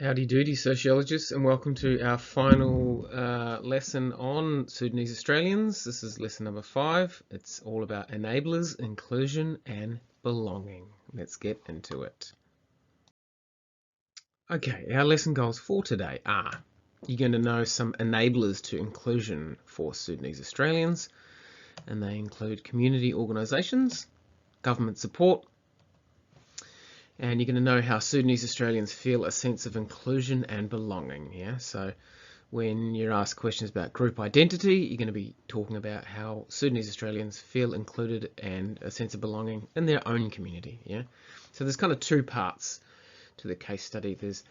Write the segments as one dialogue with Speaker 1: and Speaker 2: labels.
Speaker 1: Howdy doody, sociologists, and welcome to our final lesson on Sudanese Australians. This is lesson number 5. It's all about enablers, inclusion, and belonging. Let's get into it. Okay, our lesson goals for today are: you're going to know some enablers to inclusion for Sudanese Australians, and they include community organisations, government support, and you're going to know how Sudanese Australians feel a sense of inclusion and belonging. Yeah, so when you're asked questions about group identity, you're going to be talking about how Sudanese Australians feel included and a sense of belonging in their own community. Yeah, so there's kind of two parts to the case study. There's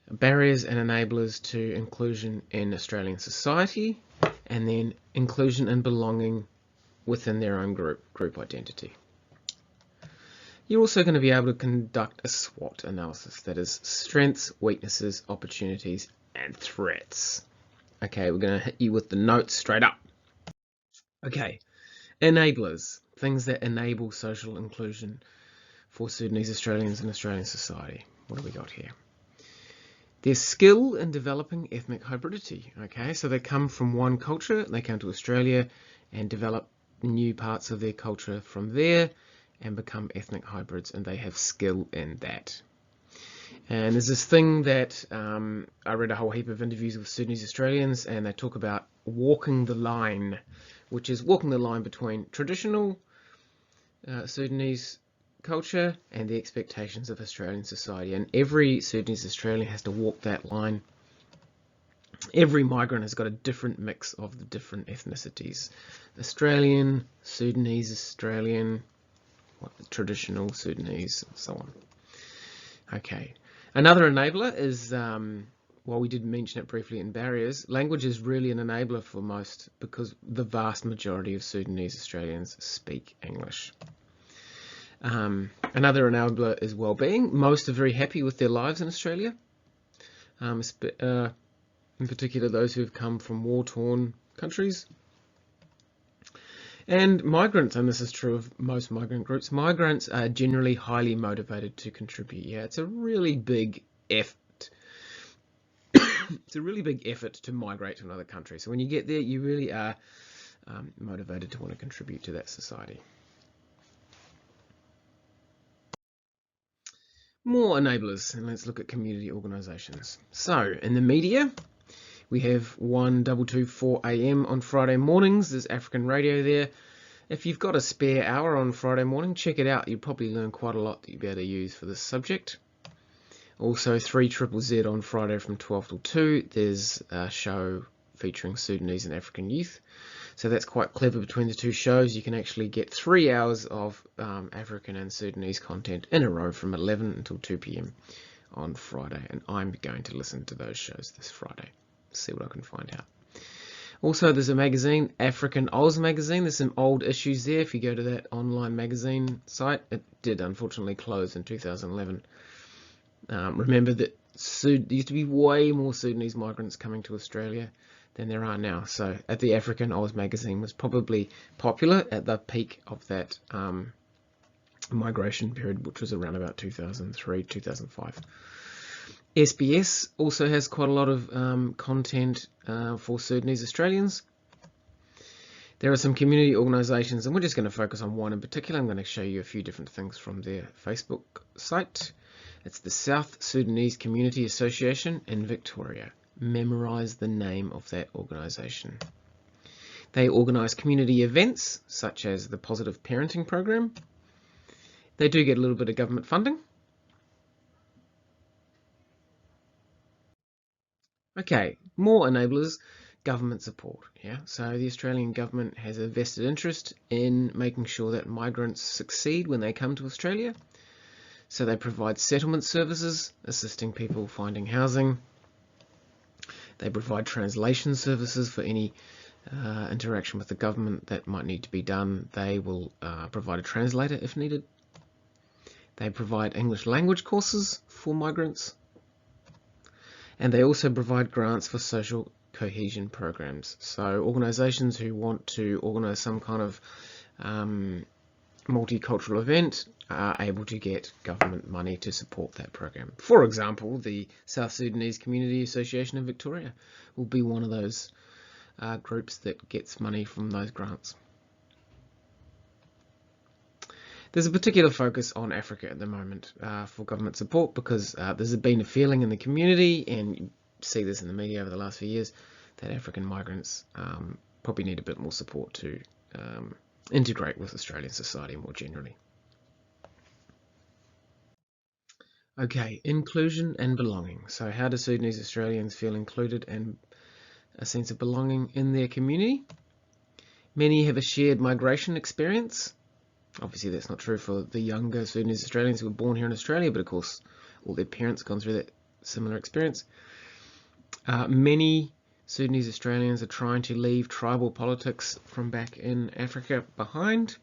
Speaker 1: barriers and enablers to inclusion in Australian society, and then inclusion and belonging within their own group identity. You're also going to be able to conduct a SWOT analysis, that is strengths, weaknesses, opportunities, and threats. Okay, we're going to hit you with the notes straight up. Okay, enablers, things that enable social inclusion for Sudanese Australians in Australian society. What do we got here? There's skill in developing ethnic hybridity. Okay, so they come from one culture, they come to Australia and develop new parts of their culture from there and become ethnic hybrids, and they have skill in that. And there's this thing that I read a whole heap of interviews with Sudanese Australians, and they talk about walking the line, which is walking the line between traditional Sudanese culture and the expectations of Australian society. And every Sudanese Australian has to walk that line. Every migrant has got a different mix of the different ethnicities: Australian, Sudanese Australian, traditional Sudanese, and so on. Okay, another enabler is, well, we did mention it briefly in barriers. Language is really an enabler for most, because the vast majority of Sudanese Australians speak English. Another enabler is well-being. Most are very happy with their lives in Australia, in particular those who have come from war-torn countries. And migrants, and this is true of most migrant groups, migrants are generally highly motivated to contribute. Yeah, it's a really big effort. It's a really big effort to migrate to another country. So when you get there, you really are motivated to want to contribute to that society. More enablers, and let's look at community organisations. So in the media, we have 1224 AM on Friday mornings. There's African radio there. If you've got a spare hour on Friday morning, check it out. You'll probably learn quite a lot that you'll be able to use for this subject. Also 3ZZZ on Friday from 12 till 2. There's a show featuring Sudanese and African youth. So that's quite clever. Between the two shows, you can actually get 3 hours of African and Sudanese content in a row from 11 until 2 PM on Friday. And I'm going to listen to those shows this Friday. See what I can find out. Also, there's a magazine, African Oz magazine. There's some old issues there. If you go to that online magazine site, it did unfortunately close in 2011. Remember that there used to be way more Sudanese migrants coming to Australia than there are now. So at the African Oz magazine was probably popular at the peak of that migration period, which was around about 2003, 2005. SBS also has quite a lot of content for Sudanese Australians. There are some community organisations, and we're just going to focus on one in particular. I'm going to show you a few different things from their Facebook site. It's the South Sudanese Community Association in Victoria. Memorise the name of that organisation. They organise community events such as the Positive Parenting Program. They do get a little bit of government funding. Okay, more enablers, government support. Yeah, so the Australian government has a vested interest in making sure that migrants succeed when they come to Australia. So they provide settlement services, assisting people finding housing. They provide translation services for any interaction with the government that might need to be done. They will provide a translator if needed. They provide English language courses for migrants. And they also provide grants for social cohesion programs. So organisations who want to organise some kind of multicultural event are able to get government money to support that program. For example, the South Sudanese Community Association in Victoria will be one of those groups that gets money from those grants. There's a particular focus on Africa at the moment for government support because there's been a feeling in the community, and you see this in the media over the last few years, that African migrants probably need a bit more support to integrate with Australian society more generally. Okay, inclusion and belonging. So how do Sudanese Australians feel included and a sense of belonging in their community? Many have a shared migration experience. Obviously that's not true for the younger Sudanese Australians who were born here in Australia, but of course all their parents have gone through that similar experience. Many Sudanese Australians are trying to leave tribal politics from back in Africa behind,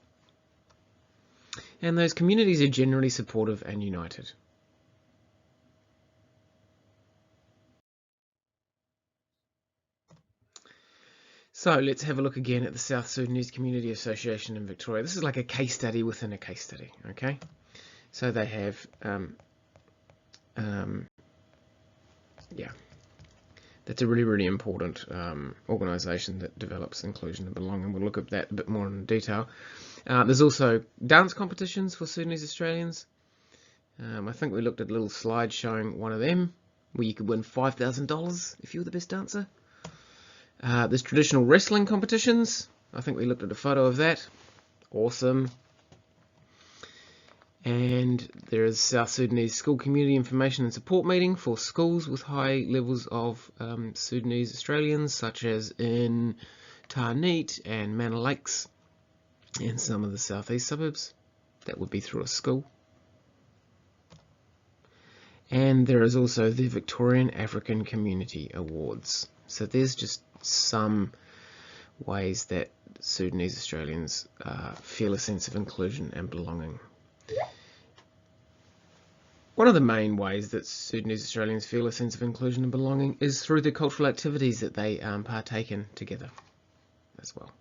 Speaker 1: and those communities are generally supportive and united. So let's have a look again at the South Sudanese Community Association in Victoria. This is like a case study within a case study, okay? So they have, that's a really, really important organisation that develops inclusion and belonging. We'll look at that a bit more in detail. There's also dance competitions for Sudanese Australians. I think we looked at a little slide showing one of them, where you could win $5,000 if you were the best dancer. There's traditional wrestling competitions. I think we looked at a photo of that. Awesome. And there is South Sudanese School Community Information and Support Meeting for schools with high levels of Sudanese Australians, such as in Tarneet and Manor Lakes and some of the southeast suburbs. That would be through a school. And there is also the Victorian African Community Awards. So there's just some ways that Sudanese Australians feel a sense of inclusion and belonging. One of the main ways that Sudanese Australians feel a sense of inclusion and belonging is through the cultural activities that they partake in together as well.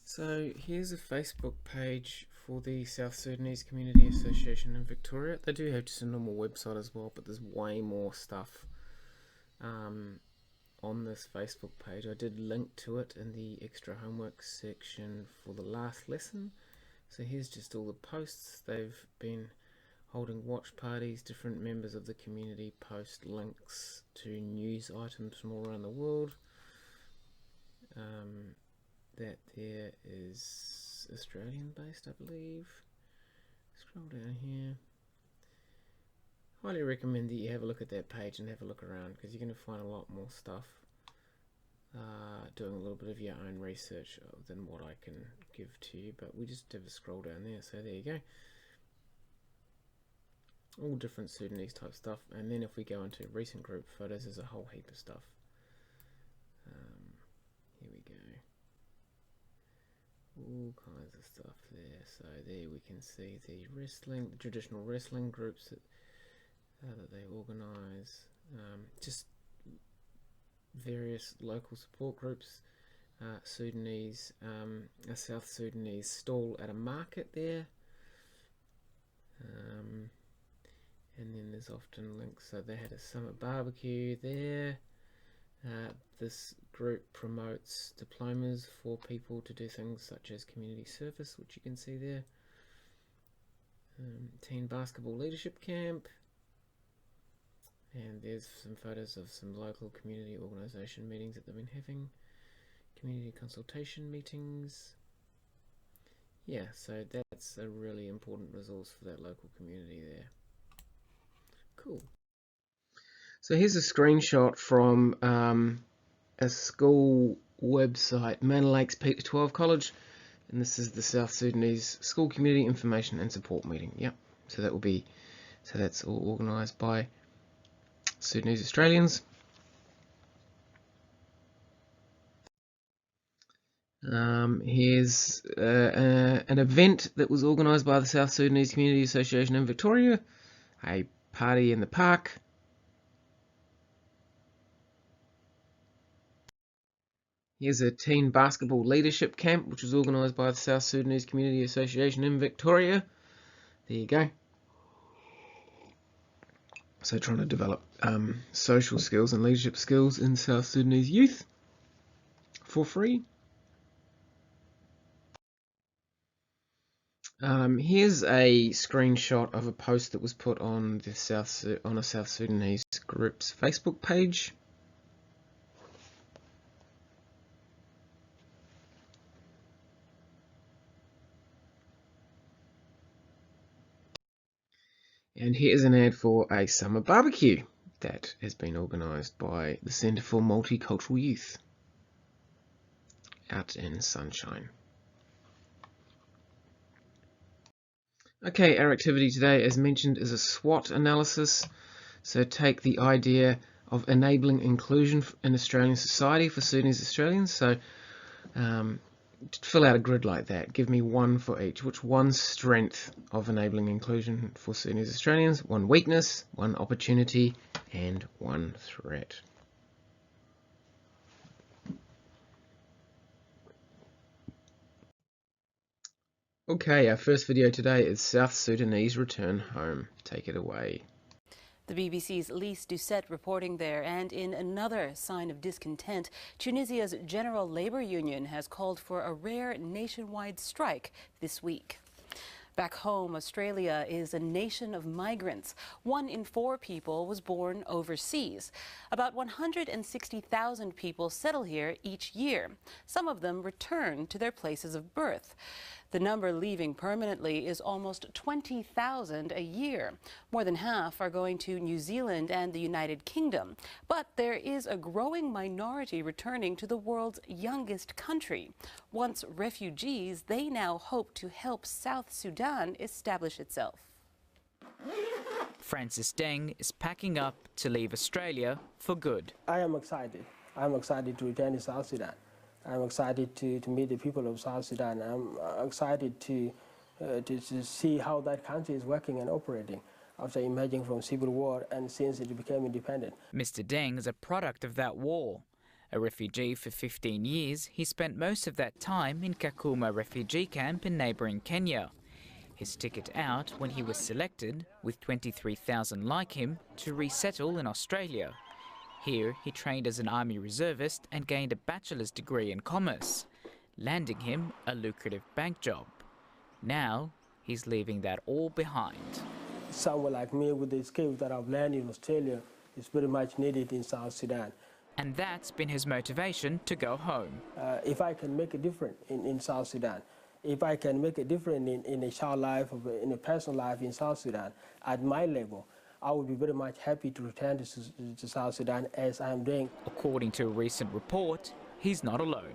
Speaker 1: So here's a Facebook page for the South Sudanese Community Association in Victoria. They do have just a normal website as well, but there's way more stuff on this Facebook page. I did link to it in the extra homework section for the last lesson. So here's just all the posts. They've been holding watch parties. Different members of the community post links to news items from all around the world. That there is Australian based, I believe. Scroll down here. Highly recommend that you have a look at that page and have a look around, because you're going to find a lot more stuff. Doing a little bit of your own research than what I can give to you, but we just have a scroll down there. So there you go. All different Sudanese type stuff, and then if we go into recent group photos, there's a whole heap of stuff. Here we go. All kinds of stuff there. So there we can see the traditional wrestling groups that they organise. Just various local support groups. Sudanese, a South Sudanese stall at a market there. And then there's often links. So they had a summer barbecue there. This group promotes diplomas for people to do things such as community service, which you can see there. Teen basketball leadership camp. And there's some photos of some local community organisation meetings that they've been having. Community consultation meetings. Yeah, so that's a really important resource for that local community there. Cool. So here's a screenshot from a school website, Manor Lakes Peak 12 College, and this is the South Sudanese School Community Information and Support Meeting. Yep. So that's all organised by Sudanese Australians. Here's an event that was organised by the South Sudanese Community Association in Victoria, a party in the park. Here's a teen basketball leadership camp, which was organised by the South Sudanese Community Association in Victoria. There you go. So trying to develop social skills and leadership skills in South Sudanese youth for free. Here's a screenshot of a post that was put on a South Sudanese group's Facebook page. And here's an ad for a summer barbecue that has been organised by the Centre for Multicultural Youth out in Sunshine. Okay, our activity today, as mentioned, is a SWOT analysis. So take the idea of enabling inclusion in Australian society for Sudanese Australians. So fill out a grid like that. Give me one for each. Which one strength of enabling inclusion for Sudanese Australians, one weakness, one opportunity, and one threat. Okay, our first video today is South Sudanese return home. Take it away.
Speaker 2: The BBC's Lise Doucette reporting there, and in another sign of discontent, Tunisia's General Labour Union has called for a rare nationwide strike this week. Back home, Australia is a nation of migrants. 1 in 4 people was born overseas. About 160,000 people settle here each year. Some of them return to their places of birth. The number leaving permanently is almost 20,000 a year. More than half are going to New Zealand and the United Kingdom. But there is a growing minority returning to the world's youngest country. Once refugees, they now hope to help South Sudan establish itself.
Speaker 3: Francis Deng is packing up to leave Australia for good.
Speaker 4: I am excited. I'm excited to return to South Sudan. I'm excited to meet the people of South Sudan. I'm excited to see how that country is working and operating after emerging from civil war and since it became independent.
Speaker 3: Mr. Deng is a product of that war. A refugee for 15 years, he spent most of that time in Kakuma refugee camp in neighbouring Kenya. His ticket out when he was selected, with 23,000 like him, to resettle in Australia. Here, he trained as an army reservist and gained a bachelor's degree in commerce, landing him a lucrative bank job. Now, he's leaving that all behind.
Speaker 4: Someone like me with the skills that I've learned in Australia is very much needed in South Sudan.
Speaker 3: And that's been his motivation to go home.
Speaker 4: If I can make a difference in South Sudan, if I can make a difference in a child life, in a personal life in South Sudan, at my level, I would be very much happy to return to South Sudan as I am doing.
Speaker 3: According to a recent report, he's not alone.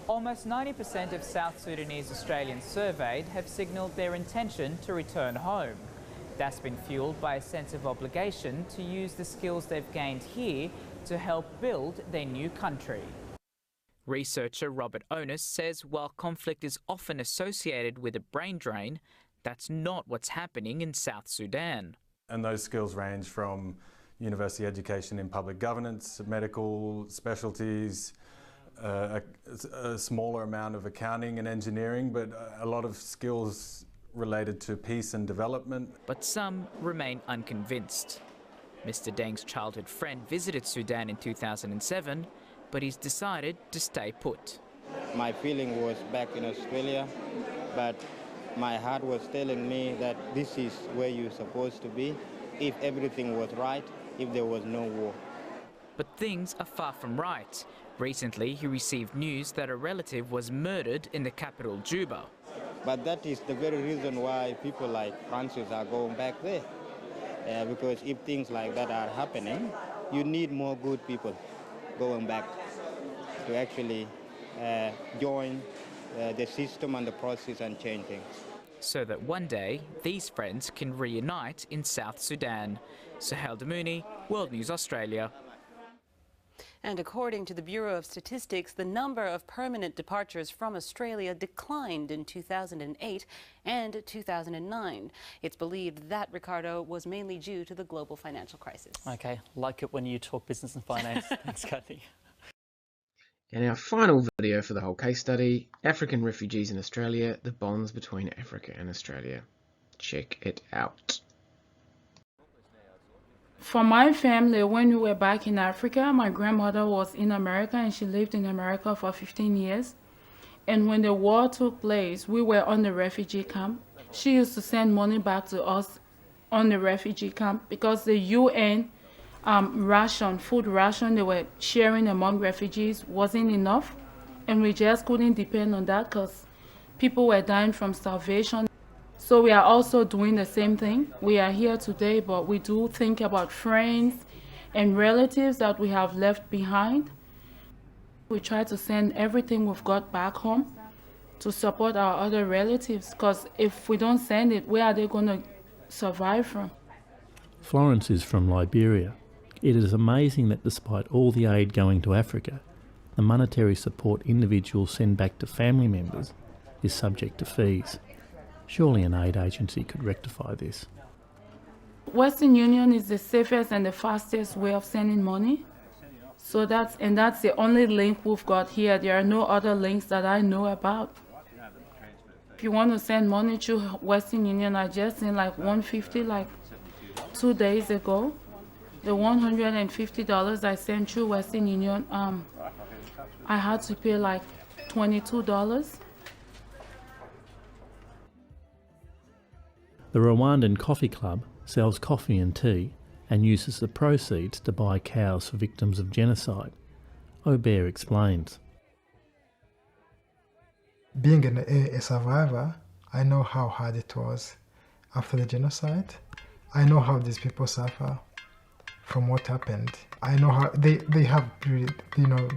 Speaker 3: Almost 90% of South Sudanese Australians surveyed have signalled their intention to return home. That's been fuelled by a sense of obligation to use the skills they've gained here to help build their new country. Researcher Robert Onus says while conflict is often associated with a brain drain, that's not what's happening in South Sudan.
Speaker 5: And those skills range from university education in public governance, medical specialties, a smaller amount of accounting and engineering, but a lot of skills related to peace and development.
Speaker 3: But some remain unconvinced. Mr. Deng's childhood friend visited Sudan in 2007, but he's decided to stay put.
Speaker 6: My feeling was back in Australia, but my heart was telling me that this is where you're supposed to be, if everything was right, if there was no war.
Speaker 3: But things are far from right. Recently, he received news that a relative was murdered in the capital, Juba.
Speaker 6: But that is the very reason why people like Francis are going back there. Because if things like that are happening, you need more good people going back to actually join the system and the process and change things.
Speaker 3: So that one day, these friends can reunite in South Sudan. Sahel Damouni, World News Australia.
Speaker 2: And according to the Bureau of Statistics, the number of permanent departures from Australia declined in 2008 and 2009. It's believed that, Ricardo, was mainly due to the global financial crisis.
Speaker 7: Okay, like it when you talk business and finance. Thanks, Kathy.
Speaker 1: And our final video for the whole case study, African refugees in Australia, the bonds between Africa and Australia. Check it out.
Speaker 7: For my family, when we were back in Africa, my grandmother was in America and she lived in America for 15 years. And when the war took place, we were on the refugee camp. She used to send money back to us on the refugee camp because the UN food ration they were sharing among refugees wasn't enough. And we just couldn't depend on that because people were dying from starvation. So we are also doing the same thing. We are here today, but we do think about friends and relatives that we have left behind. We try to send everything we've got back home to support our other relatives, because if we don't send it, where are they going to survive from?
Speaker 8: Florence is from Liberia. It is amazing that despite all the aid going to Africa, the monetary support individuals send back to family members is subject to fees. Surely an aid agency could rectify this.
Speaker 7: Western Union is the safest and the fastest way of sending money. So that's the only link we've got here. There are no other links that I know about. If you want to send money through Western Union, I just sent like $150 like 2 days ago. The $150 I sent through Western Union, I had to pay like $22.
Speaker 8: The Rwandan Coffee Club sells coffee and tea and uses the proceeds to buy cows for victims of genocide. Aubert explains.
Speaker 9: Being a survivor, I know how hard it was after the genocide. I know how these people suffer from what happened. I know how they have, you know,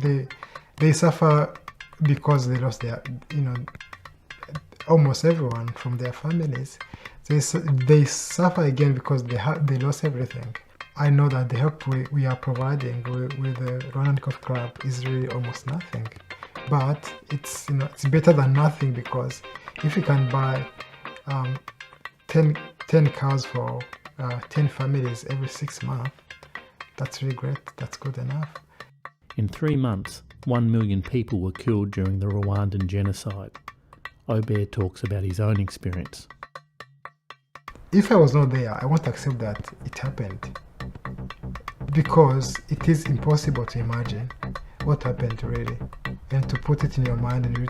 Speaker 9: they suffer because they lost their, you know, almost everyone from their families. They suffer again because they lost everything. I know that the help we are providing with the Rwandan Coffee Club is really almost nothing. But it's, you know, it's better than nothing, because if you can buy 10 cows for 10 families every 6 months, that's really great. That's good enough.
Speaker 8: In 3 months, 1 million people were killed during the Rwandan genocide. Aubert talks about his own experience.
Speaker 9: If I was not there, I won't accept that it happened, because it is impossible to imagine what happened really, and to put it in your mind and you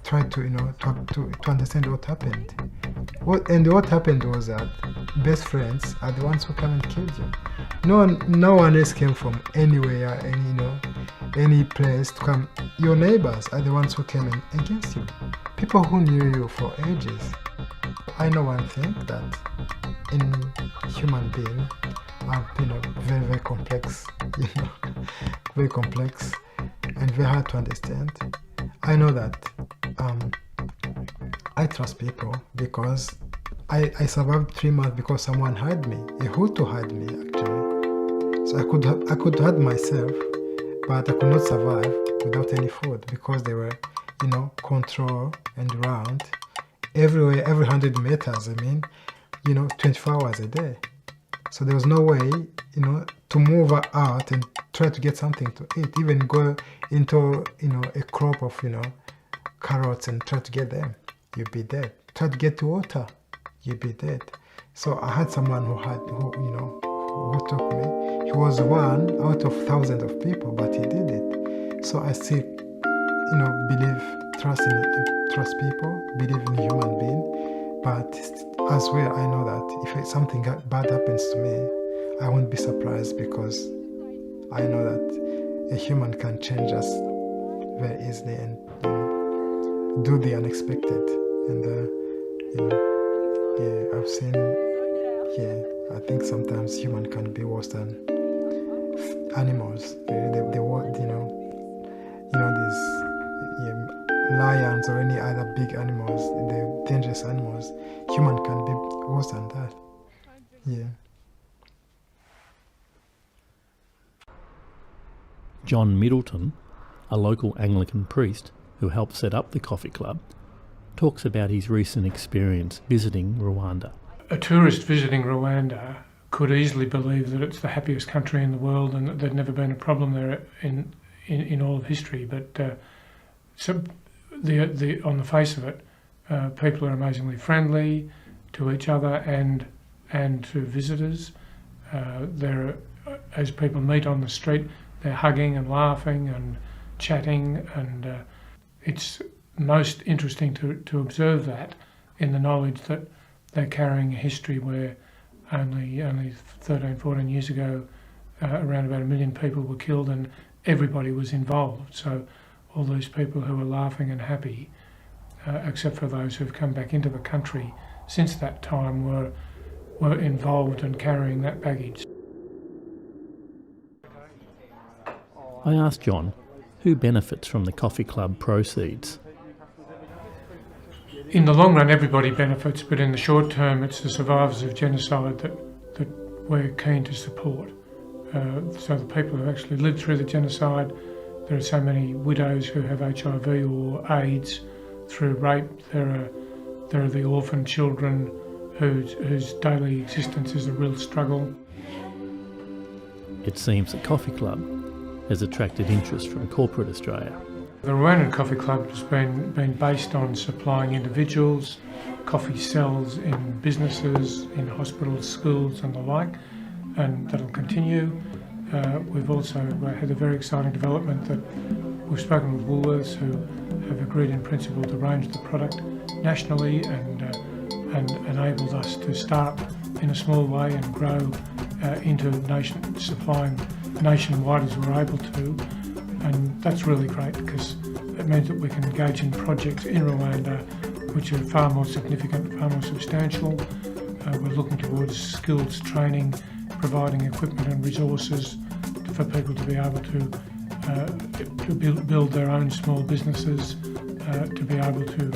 Speaker 9: try to, you know, to understand what happened. What happened was that best friends are the ones who come and killed you. No one else came from anywhere, any place to come. Your neighbors are the ones who came in against you. People who knew you for ages. I know one thing, that in human being are, you know, very, very complex, you know, very complex and very hard to understand. I know that I trust people because I survived 3 months because someone had me, a Hutu had me actually. So I could hide myself, but I could not survive without any food, because they were, you know, control and round everywhere, every 100 meters, I mean, you know, 24 hours a day. So there was no way, you know, to move out and try to get something to eat, even go into, you know, a crop of, you know, carrots and try to get them, you'd be dead. Try to get to water, you'd be dead. So I had someone who took me. He was one out of thousands of people, but he did it. So I still, you know, trust people, believe in a human being, but as well I know that if something bad happens to me, I won't be surprised, because I know that a human can change us very easily and, you know, do the unexpected. And you know, yeah, I've seen, yeah, I think sometimes human can be worse than animals. They you know these lions or any other big animals, the dangerous animals. Human can be worse than that. Yeah.
Speaker 8: John Middleton, a local Anglican priest who helped set up the coffee club, talks about his recent experience visiting Rwanda.
Speaker 10: A tourist visiting Rwanda could easily believe that it's the happiest country in the world and that there'd never been a problem there in in all of history. But on the face of it, people are amazingly friendly to each other and to visitors. As people meet on the street, they're hugging and laughing and chatting, and it's most interesting to observe that in the knowledge that they're carrying a history where only 13, 14 years ago around about 1 million people were killed and everybody was involved. So all these people who are laughing and happy, except for those who've come back into the country since that time, were involved and carrying that baggage.
Speaker 8: I asked John who benefits from the coffee club proceeds.
Speaker 10: In the long run, everybody benefits, but in the short term, it's the survivors of genocide that we're keen to support. So the people who actually lived through the genocide, there are so many widows who have HIV or AIDS through rape. There are the orphan children whose daily existence is a real struggle.
Speaker 8: It seems the coffee club has attracted interest from corporate Australia.
Speaker 10: The Rwandan Coffee Club has been based on supplying individuals, coffee cells in businesses, in hospitals, schools and the like, and that'll continue. We've also had a very exciting development that we've spoken with Woolworths, who have agreed in principle to range the product nationally and enabled us to start in a small way and grow into supplying nationwide as we're able to. And that's really great because it means that we can engage in projects in Rwanda which are far more significant, far more substantial. We're looking towards skills training, providing equipment and resources for people to be able to build their own small businesses, to be able to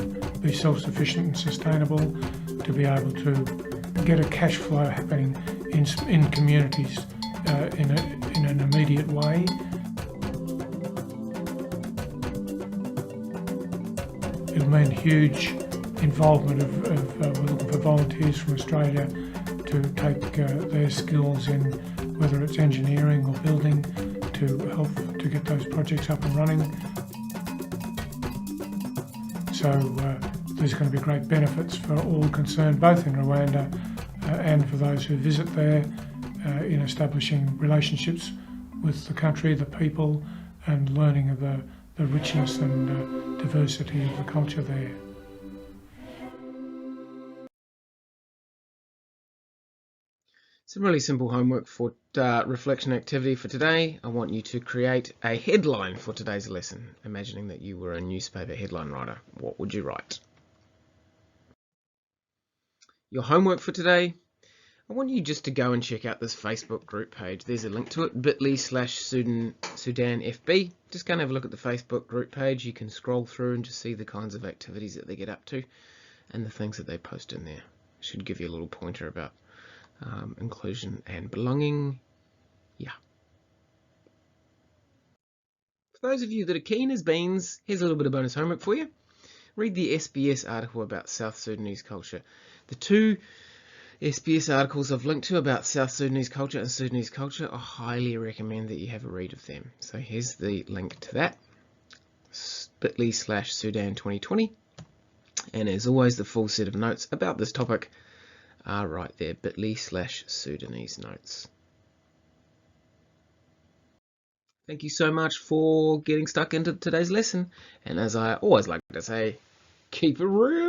Speaker 10: be self-sufficient and sustainable, to be able to get a cash flow happening in communities in an immediate way. It'll mean huge involvement of we're looking for volunteers from Australia to take their skills in, whether it's engineering or building, to help to get those projects up and running. So there's going to be great benefits for all concerned, both in Rwanda and for those who visit there, in establishing relationships with the country, the people, and learning of the richness and diversity of the culture there.
Speaker 1: Some really simple homework for reflection activity for today. I want you to create a headline for today's lesson. Imagining that you were a newspaper headline writer, what would you write? Your homework for today, I want you just to go and check out this Facebook group page. There's a link to it, bit.ly/SudanFB. Just go and have a look at the Facebook group page. You can scroll through and just see the kinds of activities that they get up to and the things that they post in there. Should give you a little pointer about inclusion and belonging. Yeah. For those of you that are keen as beans, here's a little bit of bonus homework for you. Read the SBS article about South Sudanese culture. The two SBS articles I've linked to about South Sudanese culture and Sudanese culture, I highly recommend that you have a read of them. So here's the link to that, bit.ly/Sudan2020. And as always, the full set of notes about this topic are right there, bit.ly/Sudanese notes. Thank you so much for getting stuck into today's lesson. And as I always like to say, keep it real.